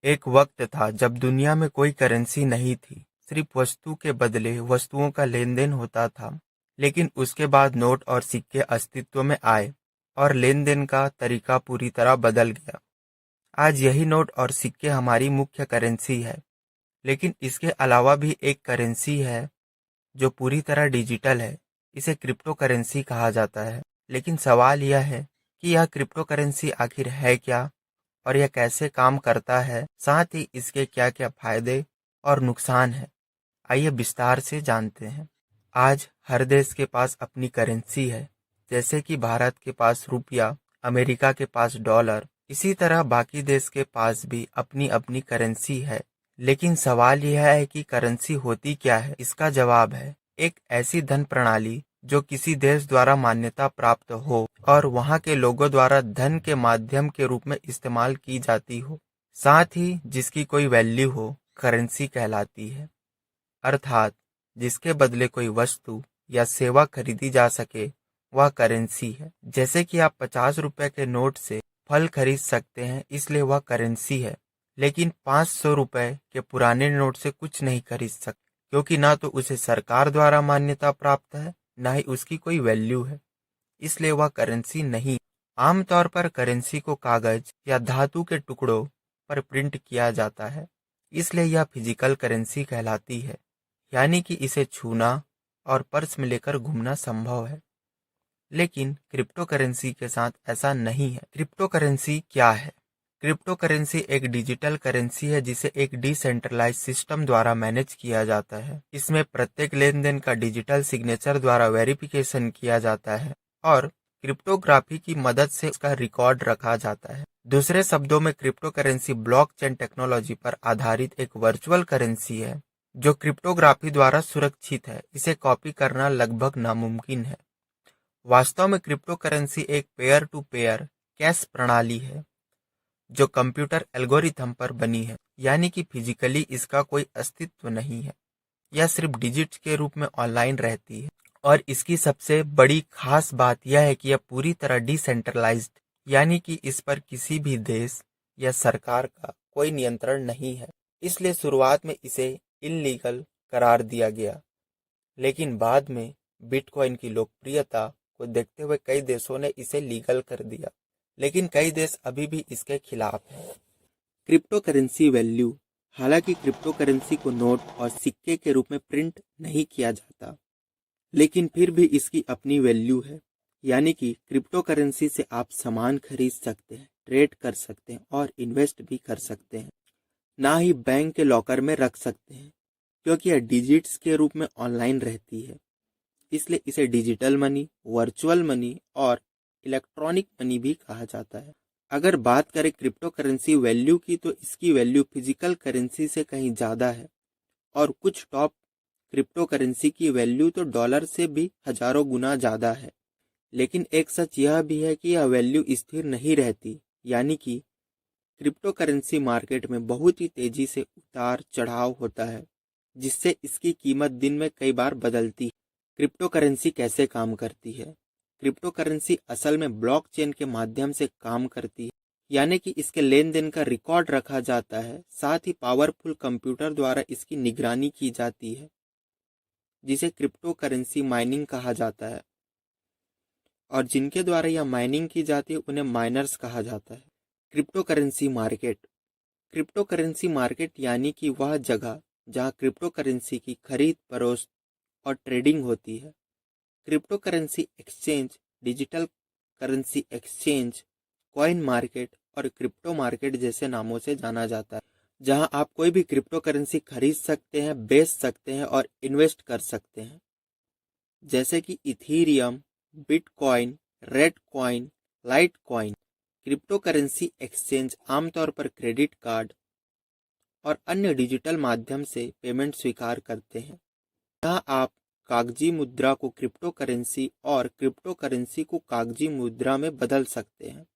एक वक्त था जब दुनिया में कोई करेंसी नहीं थी, सिर्फ वस्तु के बदले वस्तुओं का लेन देन होता था। लेकिन उसके बाद नोट और सिक्के अस्तित्व में आए और लेन देन का तरीका पूरी तरह बदल गया। आज यही नोट और सिक्के हमारी मुख्य करेंसी है। लेकिन इसके अलावा भी एक करेंसी है जो पूरी तरह डिजिटल है। इसे क्रिप्टो करेंसी कहा जाता है। लेकिन सवाल यह है कि यह क्रिप्टो करेंसी आखिर है क्या और यह कैसे काम करता है, साथ ही इसके क्या क्या फायदे और नुकसान है। आइए विस्तार से जानते हैं। आज हर देश के पास अपनी करेंसी है। जैसे कि भारत के पास रुपया, अमेरिका के पास डॉलर, इसी तरह बाकी देश के पास भी अपनी अपनी करेंसी है। लेकिन सवाल यह है कि करेंसी होती क्या है। इसका जवाब है एक ऐसी धन प्रणाली जो किसी देश द्वारा मान्यता प्राप्त हो और वहां के लोगों द्वारा धन के माध्यम के रूप में इस्तेमाल की जाती हो, साथ ही जिसकी कोई वैल्यू हो, करेंसी कहलाती है। अर्थात जिसके बदले कोई वस्तु या सेवा खरीदी जा सके, वह करेंसी है। जैसे कि आप 50 रुपए के नोट से फल खरीद सकते हैं, इसलिए वह करेंसी है। लेकिन 500 रुपए के पुराने नोट से कुछ नहीं खरीद सकते, क्योंकि ना तो उसे सरकार द्वारा मान्यता प्राप्त है, ना ही उसकी कोई वैल्यू है, इसलिए वह करेंसी नहीं। आमतौर पर करेंसी को कागज या धातु के टुकड़ों पर प्रिंट किया जाता है, इसलिए यह फिजिकल करेंसी कहलाती है। यानी कि इसे छूना और पर्स में लेकर घूमना संभव है। लेकिन क्रिप्टो करेंसी के साथ ऐसा नहीं है। क्रिप्टो करेंसी क्या है? क्रिप्टो करेंसी एक डिजिटल करेंसी है जिसे एक डिसेंट्रलाइज सिस्टम द्वारा मैनेज किया जाता है। इसमें प्रत्येक लेन देन का डिजिटल सिग्नेचर द्वारा वेरिफिकेशन किया जाता है और क्रिप्टोग्राफी की मदद से उसका रिकॉर्ड रखा जाता है। दूसरे शब्दों में क्रिप्टो करेंसी ब्लॉकचेन टेक्नोलॉजी पर आधारित एक वर्चुअल करेंसी है जो क्रिप्टोग्राफी द्वारा सुरक्षित है। इसे कॉपी करना लगभग नामुमकिन है। वास्तव में क्रिप्टो करेंसी एक पेयर टू पेयर कैश प्रणाली है जो कंप्यूटर एल्गोरिथम पर बनी है, यानी कि फिजिकली इसका कोई अस्तित्व नहीं है। यह सिर्फ डिजिट्स के रूप में ऑनलाइन रहती है और इसकी सबसे बड़ी खास बात यह है कि यह पूरी तरह डिसेंट्रलाइज्ड, यानी कि इस पर किसी भी देश या सरकार का कोई नियंत्रण नहीं है। इसलिए शुरुआत में इसे इल्लीगल करार दिया गया, लेकिन बाद में बिटकॉइन की लोकप्रियता को देखते हुए कई देशों ने इसे लीगल कर दिया। लेकिन कई देश अभी भी इसके खिलाफ हैं। Crypto currency value. हालांकि क्रिप्टो करेंसी को नोट और सिक्के के रूप में प्रिंट नहीं किया जाता, लेकिन फिर भी इसकी अपनी वैल्यू है। यानी कि क्रिप्टो करेंसी से आप सामान खरीद सकते हैं, ट्रेड कर सकते हैं और इन्वेस्ट भी कर सकते हैं। ना ही बैंक के लॉकर में रख सकते हैं, क्योंकि यह डिजिट्स के रूप में ऑनलाइन रहती है। इसलिए इसे डिजिटल मनी, वर्चुअल मनी और इलेक्ट्रॉनिक मनी भी कहा जाता है। अगर बात करें क्रिप्टो करेंसी वैल्यू की, तो इसकी वैल्यू फिजिकल करेंसी से कहीं ज़्यादा है और कुछ टॉप क्रिप्टो करेंसी की वैल्यू तो डॉलर से भी हजारों गुना ज़्यादा है। लेकिन एक सच यह भी है कि यह वैल्यू स्थिर नहीं रहती। यानी कि क्रिप्टो करेंसी मार्केट में बहुत ही तेजी से उतार चढ़ाव होता है, जिससे इसकी कीमत दिन में कई बार बदलती है। क्रिप्टो करेंसी कैसे काम करती है? क्रिप्टो करेंसी असल में ब्लॉकचेन के माध्यम से काम करती है, यानी कि इसके लेन देन का रिकॉर्ड रखा जाता है। साथ ही पावरफुल कंप्यूटर द्वारा इसकी निगरानी की जाती है, जिसे क्रिप्टो करेंसी माइनिंग कहा जाता है। और जिनके द्वारा यह माइनिंग की जाती है उन्हें माइनर्स कहा जाता है। Crypto currency market. Crypto currency market यानी कि वह जगह जहां क्रिप्टो करेंसी की खरीद फरोख्त और ट्रेडिंग होती है। Crypto currency exchange, digital currency exchange, coin market और क्रिप्टो मार्केट जैसे नामों से जाना जाता है, जहां आप कोई भी क्रिप्टो करेंसी खरीद सकते हैं, बेच सकते हैं और इन्वेस्ट कर सकते हैं। जैसे कि Ethereum, bitcoin, red coin, light coin. Crypto currency exchange आमतौर पर क्रेडिट कार्ड और अन्य डिजिटल माध्यम से पेमेंट स्वीकार करते हैं। यहाँ आप कागजी मुद्रा को क्रिप्टो करेंसी और क्रिप्टो करेंसी को कागजी मुद्रा में बदल सकते हैं।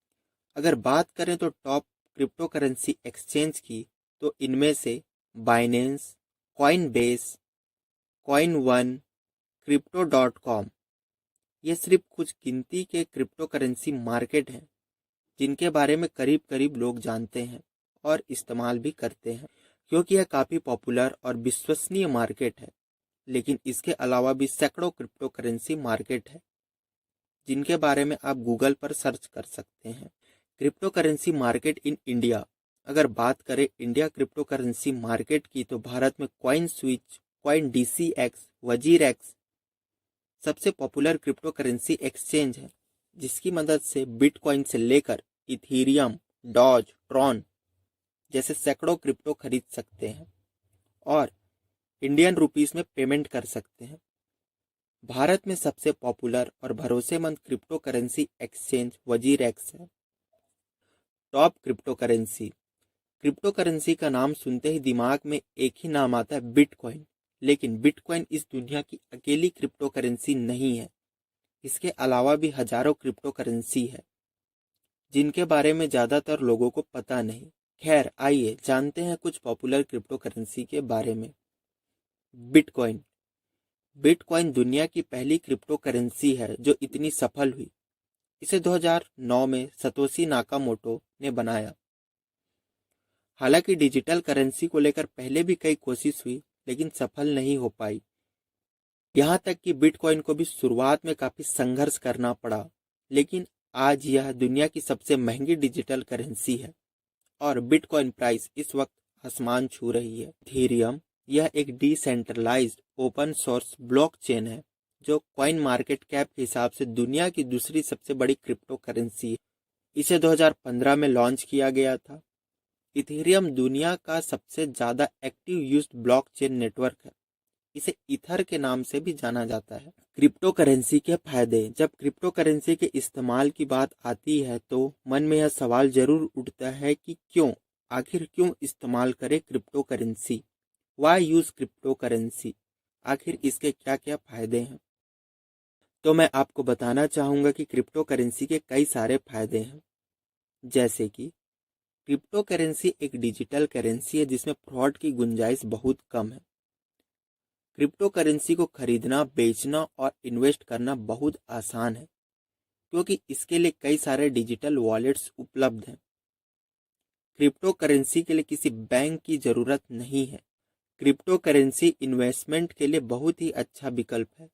अगर बात करें तो टॉप क्रिप्टो करेंसी एक्सचेंज की, तो इनमें से Binance, Coinbase, coin one, crypto.com, ये सिर्फ कुछ गिनती के क्रिप्टो करेंसी मार्केट हैं जिनके बारे में करीब करीब लोग जानते हैं और इस्तेमाल भी करते हैं, क्योंकि यह काफ़ी पॉपुलर और विश्वसनीय मार्केट है। लेकिन इसके अलावा भी सैकड़ों क्रिप्टो करेंसी मार्केट है, जिनके बारे में आप गूगल पर सर्च कर सकते हैं। Crypto currency market in India. अगर बात करें इंडिया क्रिप्टो करेंसी मार्केट की, तो भारत में कॉइन स्विच, कॉइन DCX, वजीर एक्स सबसे पॉपुलर क्रिप्टो करेंसी एक्सचेंज है, जिसकी मदद से बिटकॉइन से लेकर इथीरियम, डॉज, ट्रॉन जैसे सैकड़ों क्रिप्टो खरीद सकते हैं और इंडियन रुपीस में पेमेंट कर सकते हैं। भारत में सबसे पॉपुलर और भरोसेमंद क्रिप्टो करेंसी एक्सचेंज वजीर एक्स है। Top crypto currency. Crypto currency का नाम सुनते ही दिमाग में एक ही नाम आता है, बिटकॉइन। लेकिन बिटकॉइन इस दुनिया की अकेली क्रिप्टो करेंसी नहीं है। इसके अलावा भी हजारों क्रिप्टो करेंसी है, जिनके बारे में ज़्यादातर लोगों को पता नहीं। खैर, आइए जानते हैं कुछ पॉपुलर क्रिप्टो करेंसी के बारे में। बिटकॉइन। बिटकॉइन दुनिया की पहली क्रिप्टो करेंसी है जो इतनी सफल हुई। इसे 2009 में सतोशी नाकामोटो ने बनाया। हालांकि डिजिटल करेंसी को लेकर पहले भी कई कोशिश हुई, लेकिन सफल नहीं हो पाई। यहाँ तक कि बिटकॉइन को भी शुरुआत में काफी संघर्ष करना पड़ा, लेकिन आज यह दुनिया की सबसे महंगी डिजिटल करेंसी है और बिटकॉइन प्राइस इस वक्त आसमान छू रही है। इथेरियम। यह एक डिसेंट्रलाइज्ड ओपन सोर्स ब्लॉकचेन है जो कॉइन मार्केट कैप के हिसाब से दुनिया की दूसरी सबसे बड़ी क्रिप्टो करेंसी है। इसे 2015 में लॉन्च किया गया था। इथेरियम दुनिया का सबसे ज़्यादा एक्टिव यूज्ड ब्लॉकचेन नेटवर्क है। इसे ईथर के नाम से भी जाना जाता है। क्रिप्टो करेंसी के फायदे। जब क्रिप्टो करेंसी के इस्तेमाल की बात आती है तो मन में यह सवाल जरूर उठता है कि आखिर क्यों इस्तेमाल करें cryptocurrency. Why use cryptocurrency. आखिर इसके क्या क्या फायदे हैं। तो मैं आपको बताना चाहूँगा कि क्रिप्टो करेंसी के कई सारे फायदे हैं। जैसे कि क्रिप्टो करेंसी एक डिजिटल करेंसी है जिसमें फ्रॉड की गुंजाइश बहुत कम है। क्रिप्टो करेंसी को खरीदना, बेचना और इन्वेस्ट करना बहुत आसान है, क्योंकि इसके लिए कई सारे डिजिटल वॉलेट्स उपलब्ध हैं। क्रिप्टो करेंसी के लिए किसी बैंक की ज़रूरत नहीं है। क्रिप्टो करेंसी इन्वेस्टमेंट के लिए बहुत ही अच्छा विकल्प है,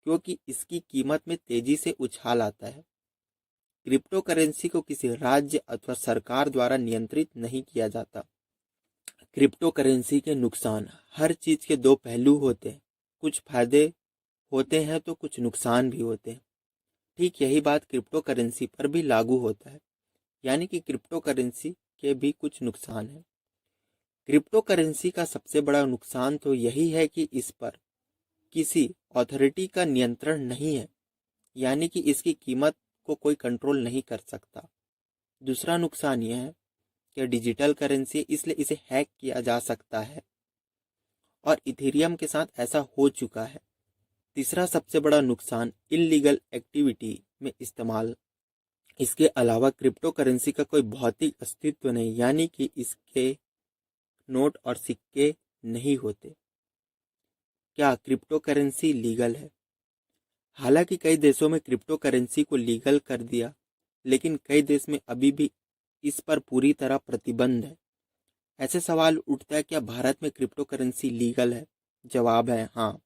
क्योंकि इसकी कीमत में तेजी से उछाल आता है। क्रिप्टो करेंसी को किसी राज्य अथवा सरकार द्वारा नियंत्रित नहीं किया जाता। क्रिप्टो करेंसी के नुकसान। हर चीज़ के दो पहलू होते हैं, कुछ फायदे होते हैं तो कुछ नुकसान भी होते हैं। ठीक यही बात क्रिप्टो करेंसी पर भी लागू होता है, यानी कि क्रिप्टो करेंसी के भी कुछ नुकसान हैं। क्रिप्टो करेंसी का सबसे बड़ा नुकसान तो यही है कि इस पर किसी अथॉरिटी का नियंत्रण नहीं है, यानी कि इसकी कीमत को कोई कंट्रोल नहीं कर सकता। दूसरा नुकसान यह है कि डिजिटल करेंसी, इसलिए इसे हैक किया जा सकता है और इथेरियम के साथ ऐसा हो चुका है। तीसरा सबसे बड़ा नुकसान इल्लीगल एक्टिविटी में इस्तेमाल। इसके अलावा क्रिप्टो करेंसी का कोई भौतिक अस्तित्व नहीं, यानी कि इसके नोट और सिक्के नहीं होते। क्या क्रिप्टो करेंसी लीगल है? हालांकि कई देशों में क्रिप्टो करेंसी को लीगल कर दिया, लेकिन कई देश में अभी भी इस पर पूरी तरह प्रतिबंध है। ऐसे सवाल उठता है, क्या भारत में क्रिप्टो करेंसी लीगल है? जवाब है हाँ।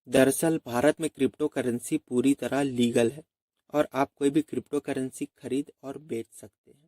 दरअसल भारत में क्रिप्टो करेंसी पूरी तरह लीगल है और आप कोई भी क्रिप्टो करेंसी खरीद और बेच सकते हैं।